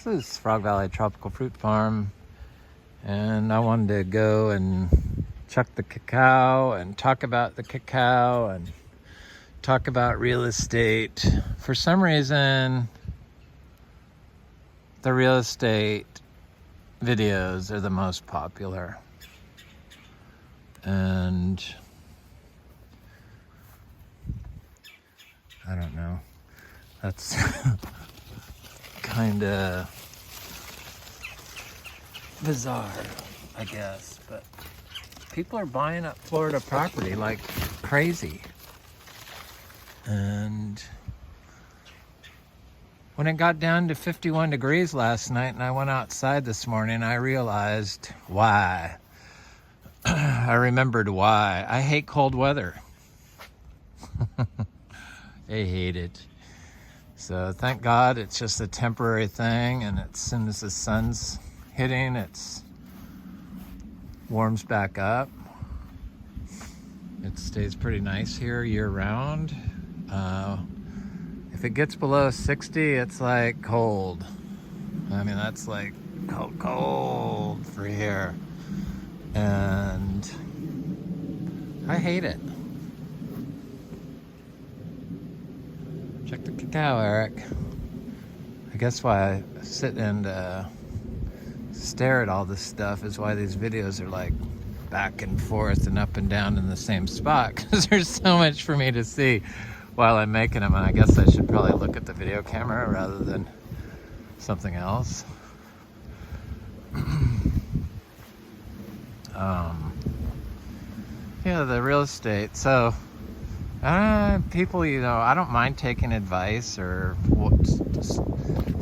This is Frog Valley Tropical Fruit Farm, and I wanted to go and check the cacao and talk about the cacao and talk about real estate. For some reason, the real estate videos are the most popular, and I don't know, that's kind of bizarre, I guess, but people are buying up Florida property like crazy. And when it got down to 51 degrees last night and I went outside this morning, I realized why. I remembered why. I hate cold weather. I hate it. So thank God it's just a temporary thing, and as soon as the sun's hitting, it's warms back up. It stays pretty nice here year round. If it gets below 60, it's like cold. I mean, that's like cold for here. And I hate it. Check the cacao, Eric. I guess why I sit and stare at all this stuff is why these videos are like back and forth and up and down in the same spot, because there's so much for me to see while I'm making them. And I guess I should probably look at the video camera rather than something else. Yeah, the real estate. So people, I don't mind taking advice or what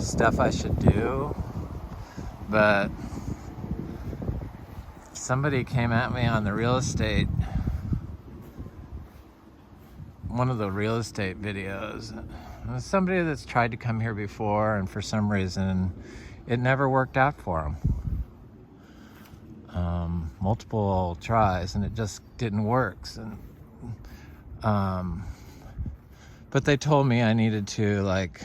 stuff I should do, but somebody came at me on the real estate, one of the real estate videos. It was somebody that's tried to come here before, and for some reason it never worked out for them. Multiple tries, and it just didn't work. And but they told me I needed to, like,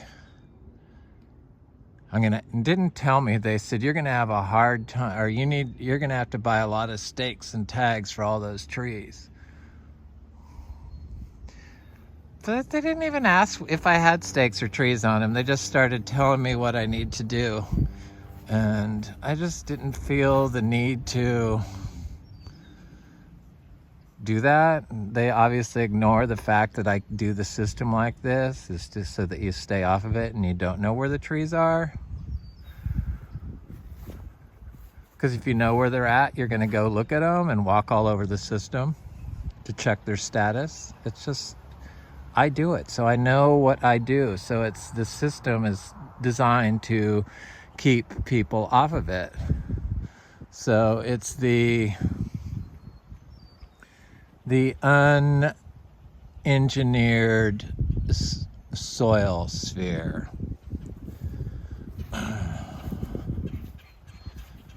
didn't tell me, they said you're gonna have a hard time, or you're gonna have to buy a lot of stakes and tags for all those trees. But they didn't even ask if I had stakes or trees on them. They just started telling me what I need to do, and I just didn't feel the need to do that. They obviously ignore the fact that I do the system like this. It's just so that you stay off of it and you don't know where the trees are. Because if you know where they're at, you're going to go look at them and walk all over the system to check their status. It's just, I do it, so I know what I do. So the system is designed to keep people off of it. So it's the unengineered soil sphere.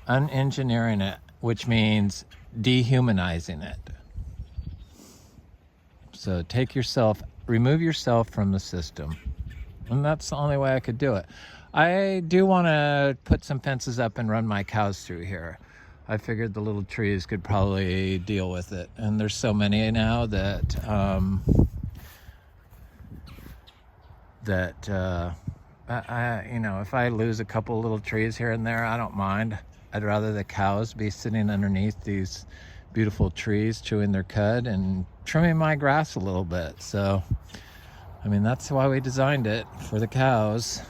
Unengineering it, which means dehumanizing it. So remove yourself from the system. And that's the only way I could do it. I do want to put some fences up and run my cows through here. I figured the little trees could probably deal with it. And there's so many now that if I lose a couple little trees here and there, I don't mind. I'd rather the cows be sitting underneath these beautiful trees, chewing their cud and trimming my grass a little bit. So, I mean, that's why we designed it, for the cows.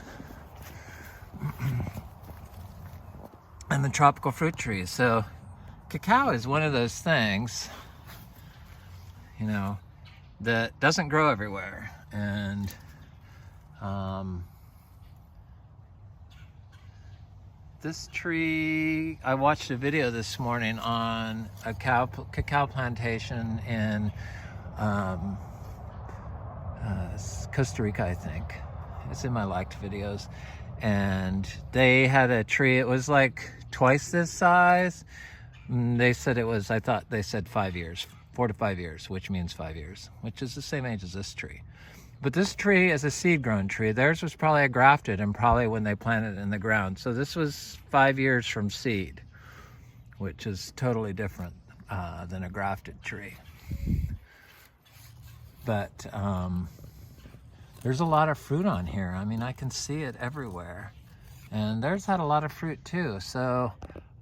And the tropical fruit trees. So cacao is one of those things, that doesn't grow everywhere. And this tree, I watched a video this morning on a cacao plantation in Costa Rica, I think. It's in my liked videos. And they had a tree, it was like twice this size. They said they said 5 years, 4 to 5 years, which means 5 years, which is the same age as this tree. But this tree is a seed-grown tree. Theirs was probably a grafted, and probably when they planted it in the ground. So this was 5 years from seed, which is totally different than a grafted tree. But there's a lot of fruit on here. I mean, I can see it everywhere. And theirs had a lot of fruit too. So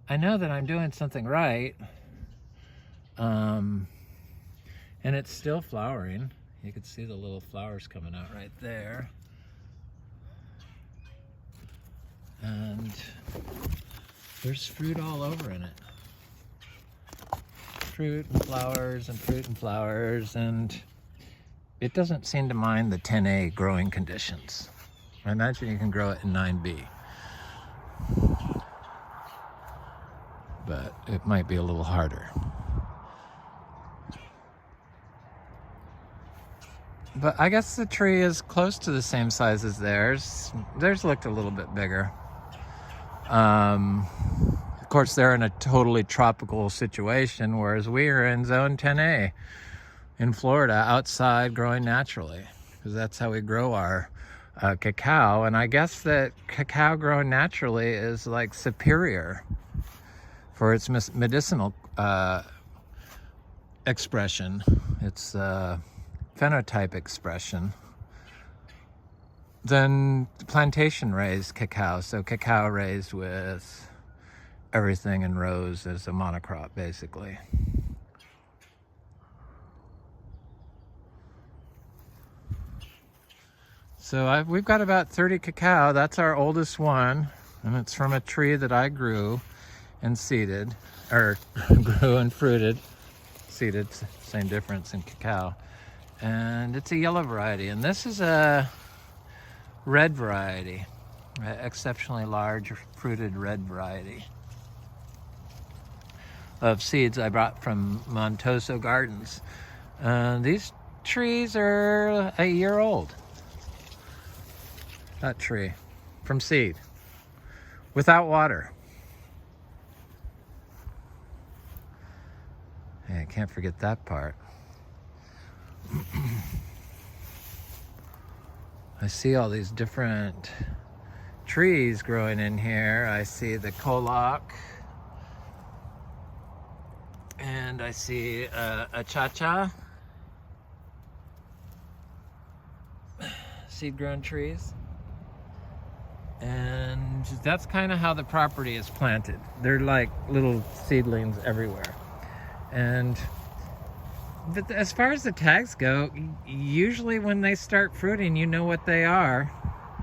I know that I'm doing something right. And it's still flowering. You can see the little flowers coming out right there. And there's fruit all over in it. Fruit and flowers and fruit and flowers, and it doesn't seem to mind the 10A growing conditions. I imagine you can grow it in 9B. But it might be a little harder. But I guess the tree is close to the same size as theirs. Theirs looked a little bit bigger. Of course, they're in a totally tropical situation, whereas we are in zone 10A in Florida, outside, growing naturally, because that's how we grow our cacao. And I guess that cacao grown naturally is like superior for its medicinal expression. It's phenotype expression than plantation raised cacao. So cacao raised with everything in rows as a monocrop, basically. So we've got about 30 cacao. That's our oldest one, and it's from a tree that I grew and seeded, or grew and fruited. Seeded, same difference in cacao. And it's a yellow variety, and this is a red variety, exceptionally large fruited red variety of seeds I brought from Montoso Gardens. These trees are a year old. That tree, from seed, without water. Hey, I can't forget that part. I see all these different trees growing in here. I see the Kolak, and I see a Cha-Cha, seed-grown trees. And that's kind of how the property is planted. They're like little seedlings everywhere. But as far as the tags go, usually when they start fruiting, you know what they are.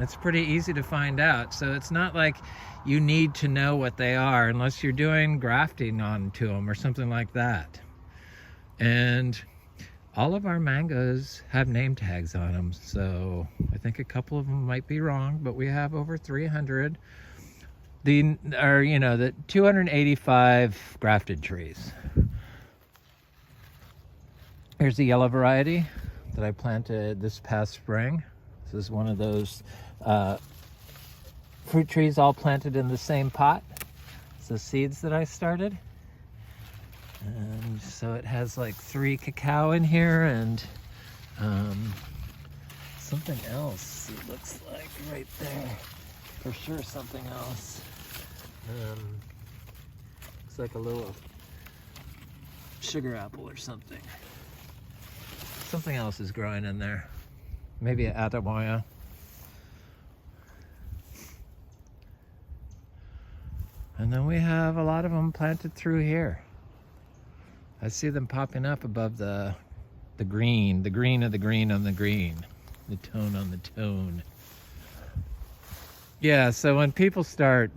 It's pretty easy to find out. So it's not like you need to know what they are unless you're doing grafting onto them or something like that. And all of our mangoes have name tags on them. So I think a couple of them might be wrong, but we have over 300. The 285 grafted trees. Here's the yellow variety that I planted this past spring. This is one of those fruit trees all planted in the same pot. It's the seeds that I started. And so it has like 3 cacao in here, and something else, it looks like right there. For sure something else. Looks like a little sugar apple or something. Something else is growing in there. Maybe an atamoya. And then we have a lot of them planted through here. I see them popping up above the green of the green on the green, the tone on the tone. Yeah, so when people start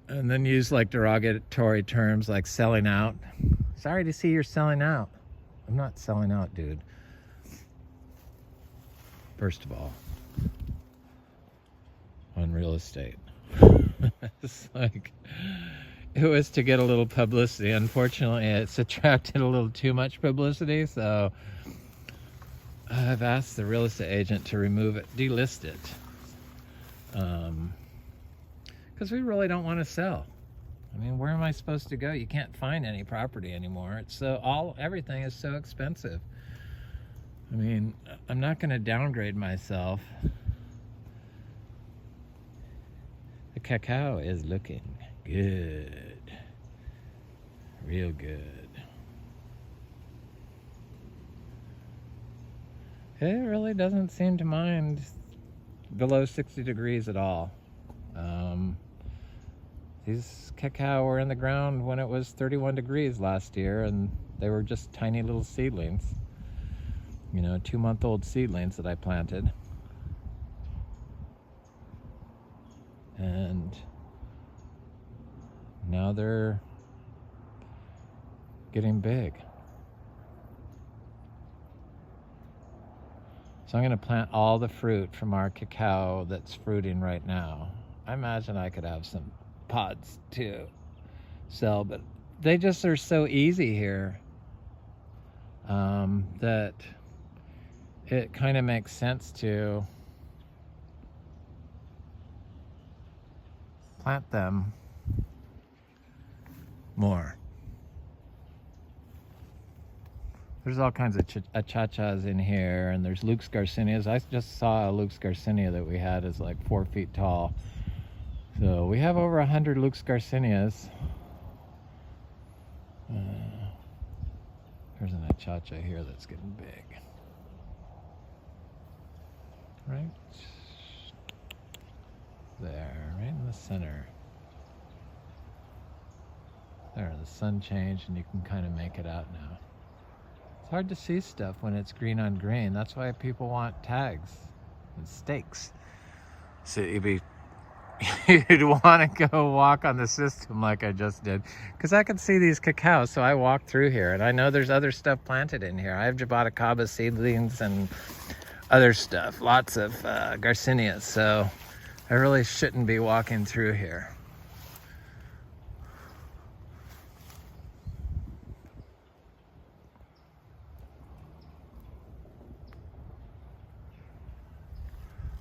and then use like derogatory terms like selling out, sorry to see you're selling out. I'm not selling out, dude. First of all, on real estate. It's like, it was to get a little publicity. Unfortunately, it's attracted a little too much publicity, so I've asked the real estate agent to remove it, delist it. Because we really don't want to sell. I mean, where am I supposed to go? You can't find any property anymore. It's so everything is so expensive. I mean, I'm not going to downgrade myself. The cacao is looking good. Real good. It really doesn't seem to mind below 60 degrees at all. These cacao were in the ground when it was 31 degrees last year, and they were just tiny little seedlings. You know, 2-month-old seedlings that I planted. And now they're getting big. So I'm going to plant all the fruit from our cacao that's fruiting right now. I imagine I could have some pods to sell, but they just are so easy here that it kind of makes sense to plant them more. There's all kinds of achachas in here, and there's Luke's Garcinias. I just saw a Luke's Garcinia that we had is like 4 feet tall. So we have over 100 Luke's Garcinias. There's an achacha here that's getting big. Right there, right in the center. There, the sun changed and you can kind of make it out now. It's hard to see stuff when it's green on green. That's why people want tags and stakes. So you'd want to go walk on the system like I just did. Because I can see these cacao, so I walked through here. And I know there's other stuff planted in here. I have jaboticaba seedlings and other stuff. Lots of Garcinias. So I really shouldn't be walking through here.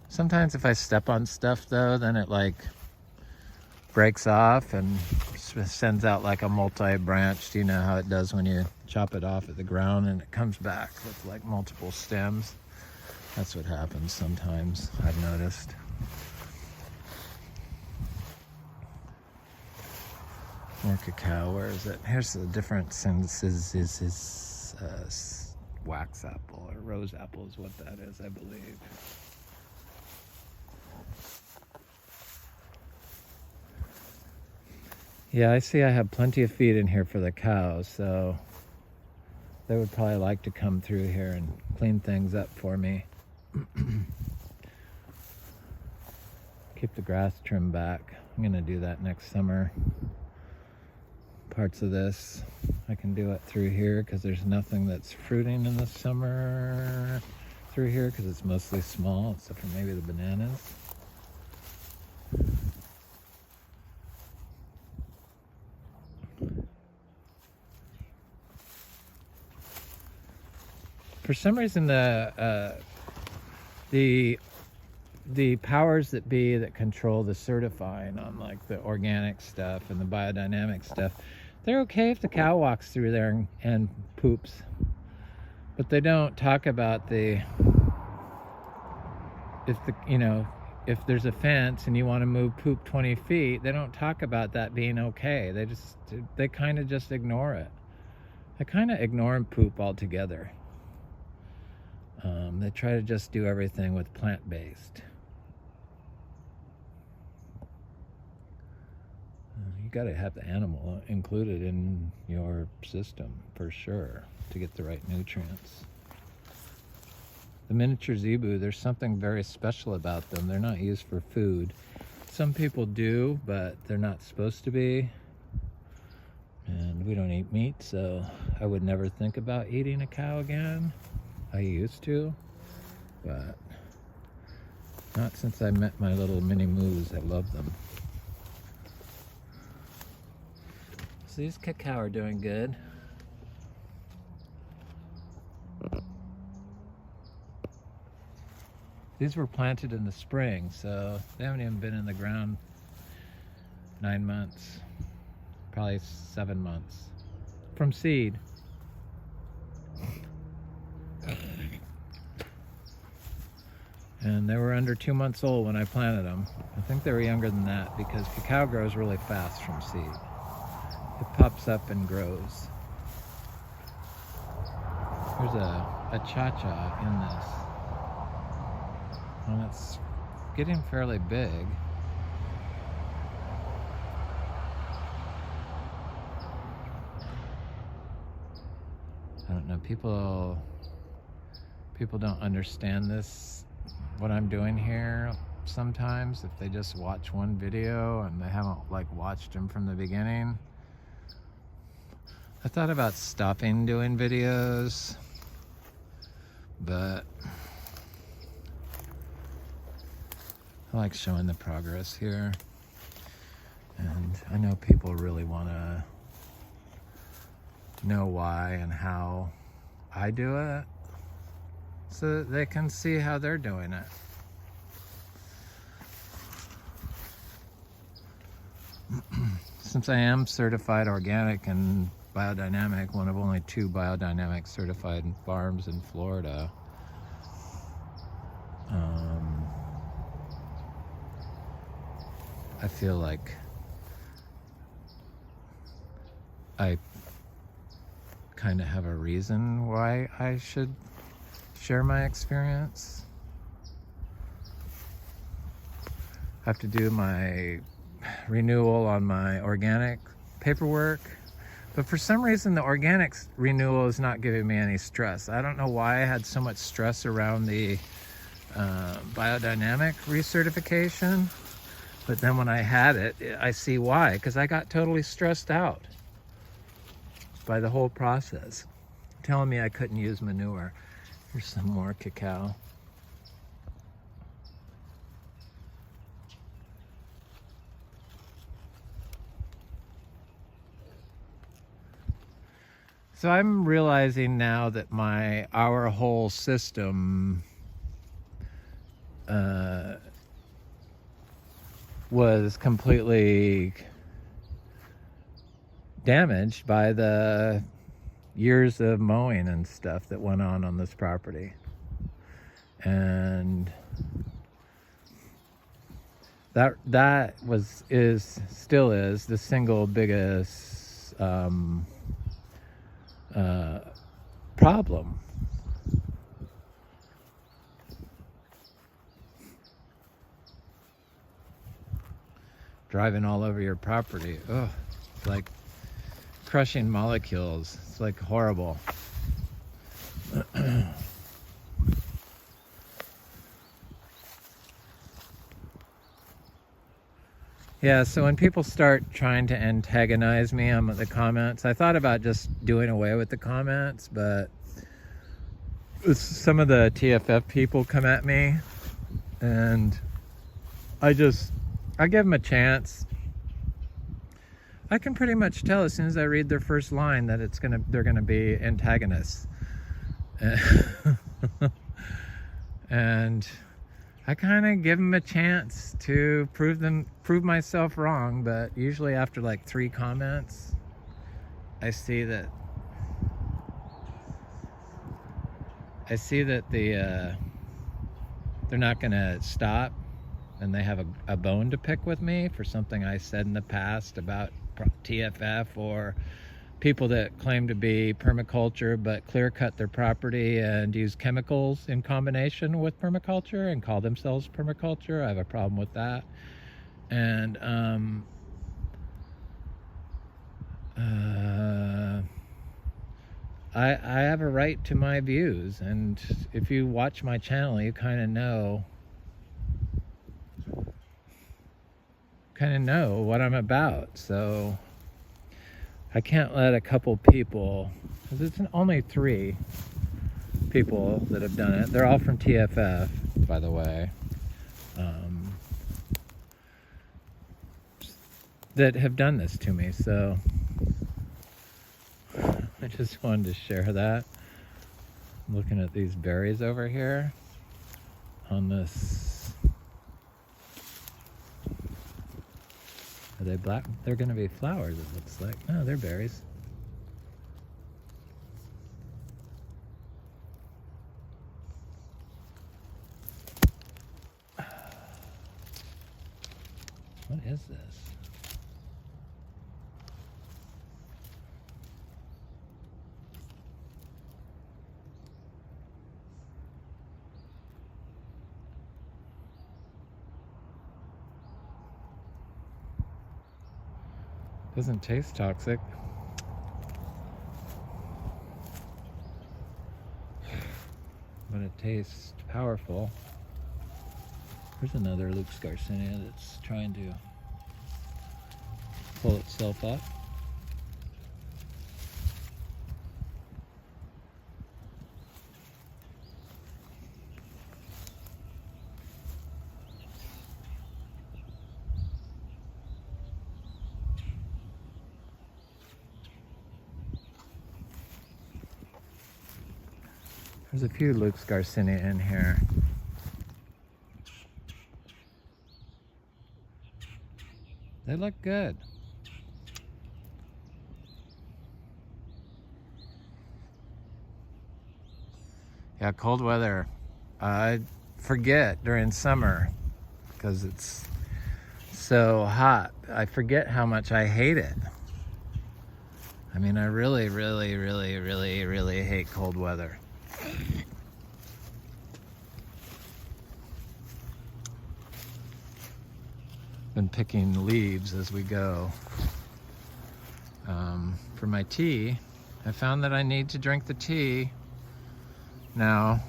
Sometimes if I step on stuff though, then it like breaks off and sends out like a multi-branched, you know how it does when you chop it off at the ground and it comes back with like multiple stems. That's what happens sometimes, I've noticed. More cacao, where is it? Here's the difference in this is wax apple or rose apple is what that is, I believe. Yeah, I see I have plenty of feed in here for the cows, so they would probably like to come through here and clean things up for me. Keep the grass trimmed back. I'm gonna do that next summer. Parts of this, I can do it through here because there's nothing that's fruiting in the summer through here because it's mostly small, except for maybe the bananas. For some reason, the powers that be that control the certifying on like the organic stuff and the biodynamic stuff, they're okay if the cow walks through there and poops, but they don't talk about if there's a fence and you want to move poop 20 feet, they don't talk about that being okay. They kind of just ignore it. They kind of ignore poop altogether. They try to just do everything with plant-based. You got to have the animal included in your system for sure to get the right nutrients. The miniature zebu, there's something very special about them. They're not used for food. Some people do, but they're not supposed to be. And we don't eat meat, so I would never think about eating a cow again. I used to, but not since I met my little mini moos. I love them. So these cacao are doing good. These were planted in the spring, so they haven't even been in the ground 9 months, probably 7 months from seed. And they were under 2 months old when I planted them. I think they were younger than that because cacao grows really fast from seed. It pops up and grows. There's a cha-cha in this. And it's getting fairly big. I don't know, people don't understand this, what I'm doing here sometimes, if they just watch one video and they haven't like watched them from the beginning. I thought about stopping doing videos, but I like showing the progress here. And I know people really want to know why and how I do it, so that they can see how they're doing it. Since I am certified organic and biodynamic, one of only 2 biodynamic certified farms in Florida, I feel like I kind of have a reason why I should share my experience. I have to do my renewal on my organic paperwork, but for some reason the organics renewal is not giving me any stress. I don't know why I had so much stress around the biodynamic recertification, but then when I had it, I see why, because I got totally stressed out by the whole process, telling me I couldn't use manure. Here's some more cacao. So I'm realizing now that our whole system was completely damaged by the years of mowing and stuff that went on this property. And that still is the single biggest problem. Driving all over your property, oh, it's like crushing molecules. It's like horrible. Yeah, so when people start trying to antagonize me on the comments, I thought about just doing away with the comments, but some of the TFF people come at me, and I give them a chance. I can pretty much tell as soon as I read their first line that they're gonna be antagonists. And I kind of give them a chance to prove myself wrong, but usually after like 3 comments, I see that they're not gonna stop, and they have a bone to pick with me for something I said in the past about TFF, or people that claim to be permaculture but clear cut their property and use chemicals in combination with permaculture and call themselves permaculture. I have a problem with that. And I have a right to my views, and if you watch my channel, you kind of know what I'm about. So I can't let a couple people, because it's only 3 people that have done it. They're all from TFF, by the way, that have done this to me. So I just wanted to share that. I'm looking at these berries over here on this. Are they black? They're going to be flowers, it looks like. No, they're berries. What is this? Doesn't taste toxic. But it tastes powerful. There's another Luke's Garcinia that's trying to pull itself up. There's a few Luke's Garcinia in here. They look good. Yeah, cold weather. I forget during summer because it's so hot. I forget how much I hate it. I mean, I really, really, really, really, really hate cold weather. Been picking leaves as we go. For my tea, I found that I need to drink the tea now.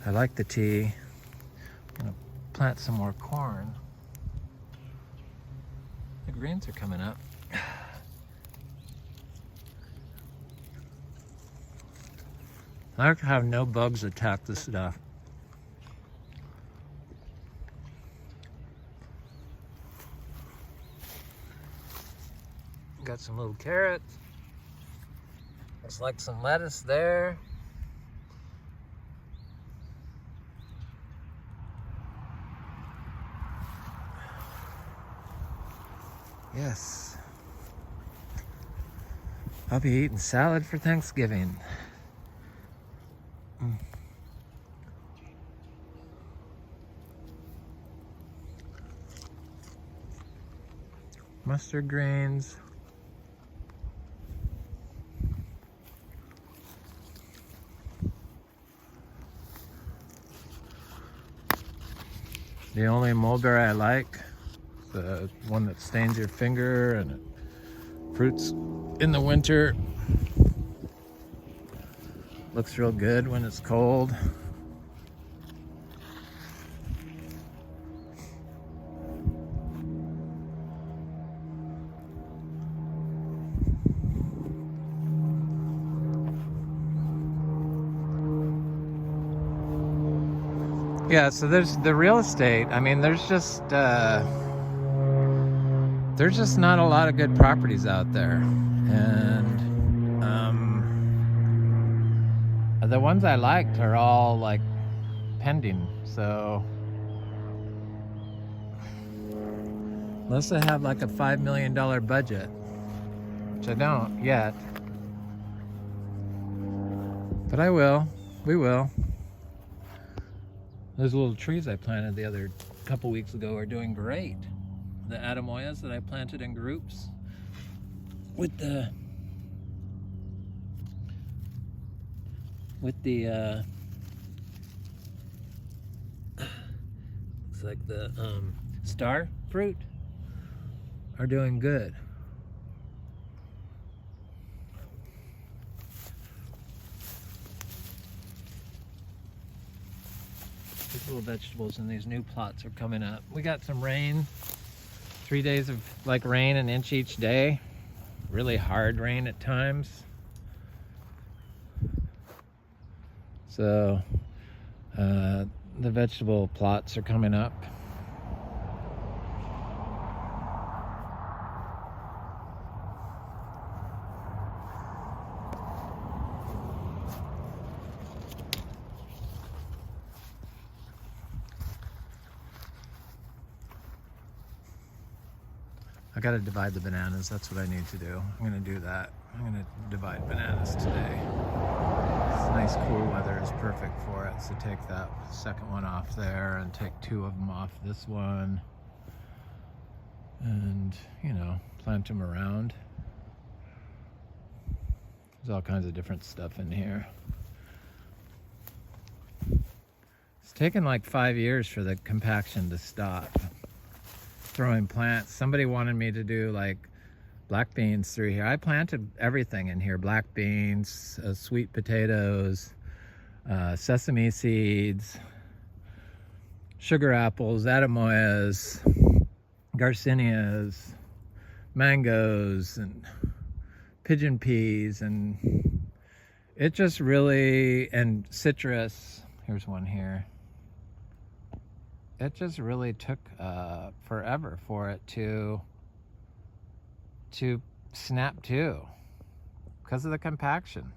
I like the tea. I'm gonna plant some more corn. The greens are coming up. I like to have no bugs attack this stuff. Got some little carrots. Looks like some lettuce there. Yes. I'll be eating salad for Thanksgiving. Mustard greens. The only mulberry I like, the one that stains your finger and it fruits in the winter. Looks real good when it's cold. Yeah, so there's the real estate. I mean, there's just not a lot of good properties out there, and the ones I liked are all like pending. So unless I have like a $5 million budget, which I don't yet, but I will. We will. Those little trees I planted the other couple weeks ago are doing great. The Adamoyas that I planted in groups with the looks like the star fruit are doing good. These little vegetables in these new plots are coming up. We got some rain, 3 days of like rain, an inch each day. Really hard rain at times. So the vegetable plots are coming up. I gotta divide the bananas. That's what I need to do. I'm gonna do that. I'm gonna divide bananas today. This nice cool weather is perfect for it. So take that second one off there and take two of them off this one. And, you know, plant them around. There's all kinds of different stuff in here. It's taken like 5 years for the compaction to stop. Throwing plants. Somebody wanted me to do like black beans through here. I planted everything in here. Black beans, sweet potatoes, sesame seeds, sugar apples, atemoyas, garcinias, mangoes, and pigeon peas, and it just really, and citrus. Here's one here. It just really took forever for it to snap to because of the compaction.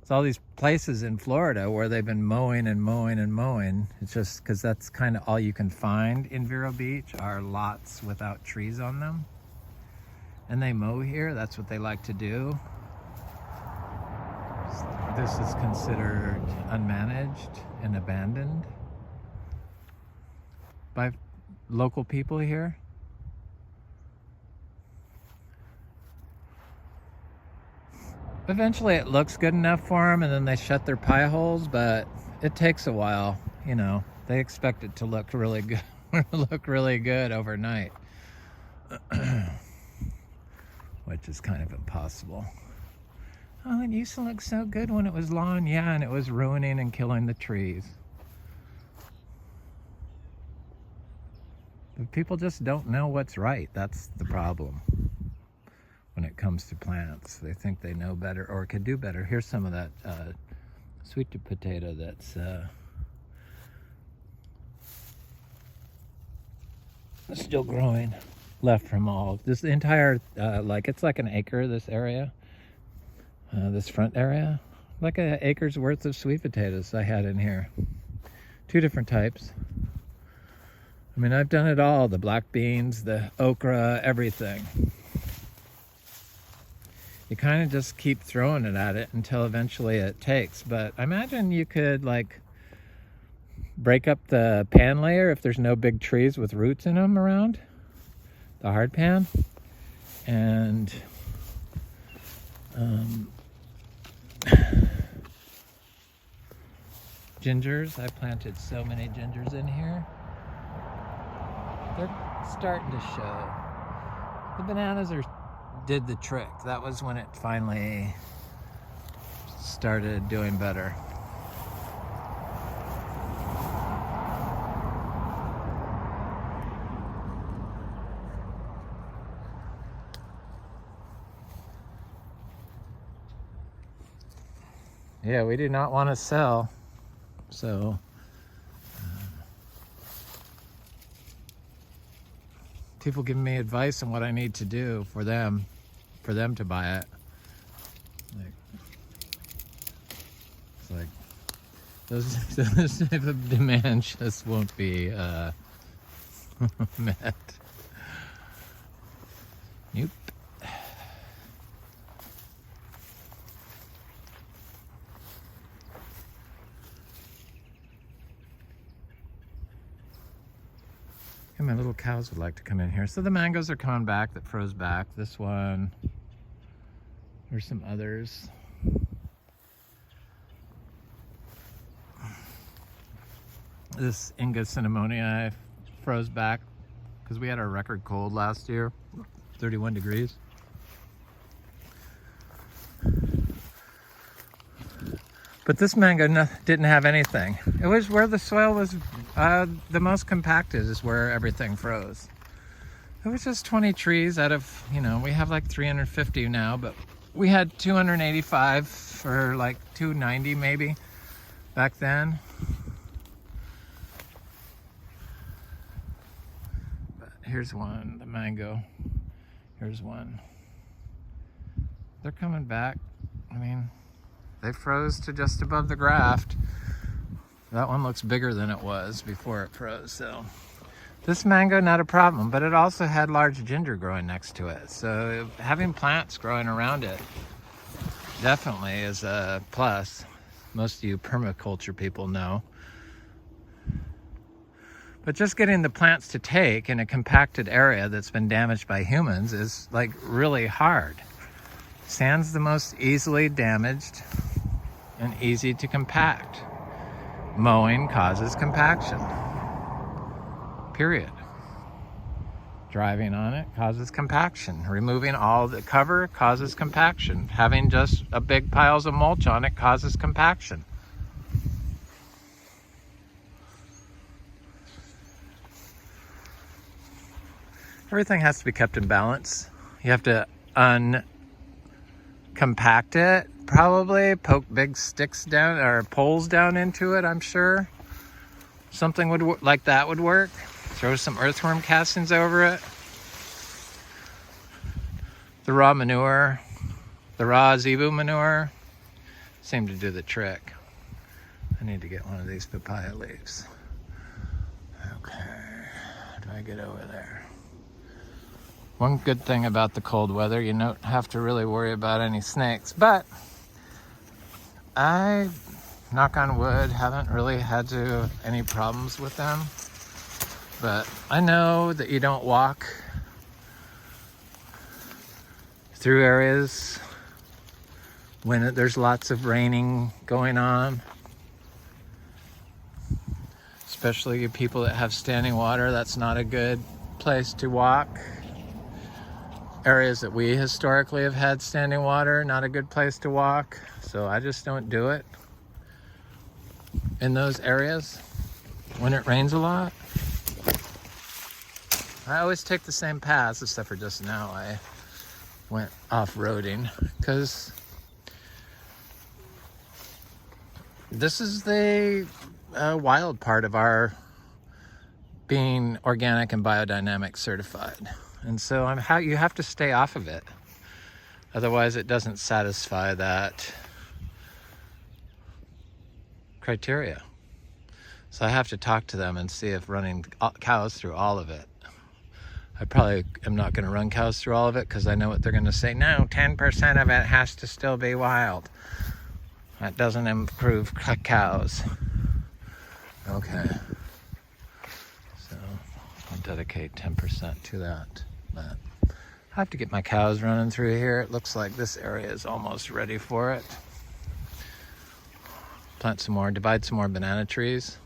It's all these places in Florida where they've been mowing and mowing and mowing. It's just because that's kind of all you can find in Vero Beach are lots without trees on them. And they mow here, that's what they like to do. This is considered unmanaged and abandoned by local people here. Eventually it looks good enough for them and then they shut their pie holes, but it takes a while, you know. They expect it to look really good, look really good overnight. Which is kind of impossible. Oh, it used to look so good when it was lawn. Yeah, and it was ruining and killing the trees. But people just don't know what's right. That's the problem. When it comes to plants, they think they know better or could do better. Here's some of that sweet potato that's still growing, left from all this entire like it's like an acre, this area, this front area, like an acre's worth of sweet potatoes I had in here. 2 different types. I mean, I've done it all, the black beans, the okra, everything. You kind of just keep throwing it at it until eventually it takes. But I imagine you could like break up the pan layer if there's no big trees with roots in them around, the hard pan. And gingers, I planted so many gingers in here. They're starting to show. The bananas did the trick. That was when it finally started doing better. Yeah, we do not want to sell, so people giving me advice on what I need to do for them to buy it. It's like those type of demands just won't be met. Nope. And my little cows would like to come in here. So the mangoes are coming back that froze back. This one. There's some others. This Inga cinnamonia froze back because we had our record cold last year, 31 degrees. But this mango didn't have anything. It was where the soil was the most compacted is where everything froze. It was just 20 trees out of, you know, we have like 350 now, but we had 285 or like 290 maybe back then. But here's one, the mango. Here's one. They're coming back. I mean, they froze to just above the graft. That one looks bigger than it was before it froze, so. This mango, not a problem, but it also had large ginger growing next to it. So having plants growing around it definitely is a plus. Most of you permaculture people know. But just getting the plants to take in a compacted area that's been damaged by humans is like really hard. Sand's the most easily damaged and easy to compact. Mowing causes compaction. Period. Driving on it causes compaction. Removing all the cover causes compaction. Having just a big piles of mulch on it causes compaction. Everything has to be kept in balance. You have to uncompact it, probably poke big sticks down or poles down into it, I'm sure. Something like that would work. Throw some earthworm castings over it. The raw manure, the raw zebu manure seemed to do the trick. I need to get one of these papaya leaves. Okay, how do I get over there? One good thing about the cold weather, you don't have to really worry about any snakes, but I, knock on wood, haven't really had any problems with them. But I know that you don't walk through areas when there's lots of raining going on. Especially you people that have standing water, that's not a good place to walk. Areas that we historically have had standing water, not a good place to walk. So I just don't do it in those areas when it rains a lot. I always take the same paths, except for just now I went off-roading, because this is the wild part of our being organic and biodynamic certified. And so you have to stay off of it. Otherwise it doesn't satisfy that criteria. So I have to talk to them and see if running cows through all of it. I probably am not going to run cows through all of it, because I know what they're going to say. No, 10% of it has to still be wild. That doesn't improve cows. Okay. So I'll dedicate 10% to that. But I have to get my cows running through here. It looks like this area is almost ready for it. Plant some more, divide some more banana trees.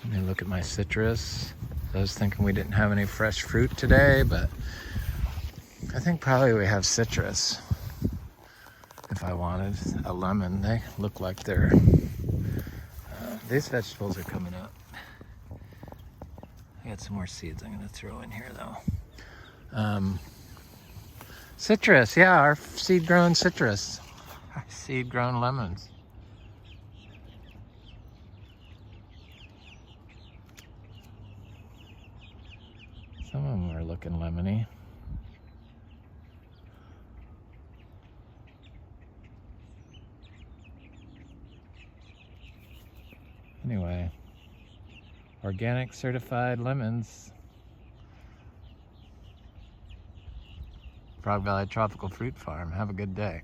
Let me look at my citrus. I was thinking we didn't have any fresh fruit today, but I think probably we have citrus. If I wanted a lemon, they look like they're... these vegetables are coming up. I got some more seeds I'm going to throw in here, though. Citrus, yeah, our seed-grown citrus. Our seed-grown lemons. Some of them are looking lemony. Anyway, organic certified lemons. Frog Valley Tropical Fruit Farm. Have a good day.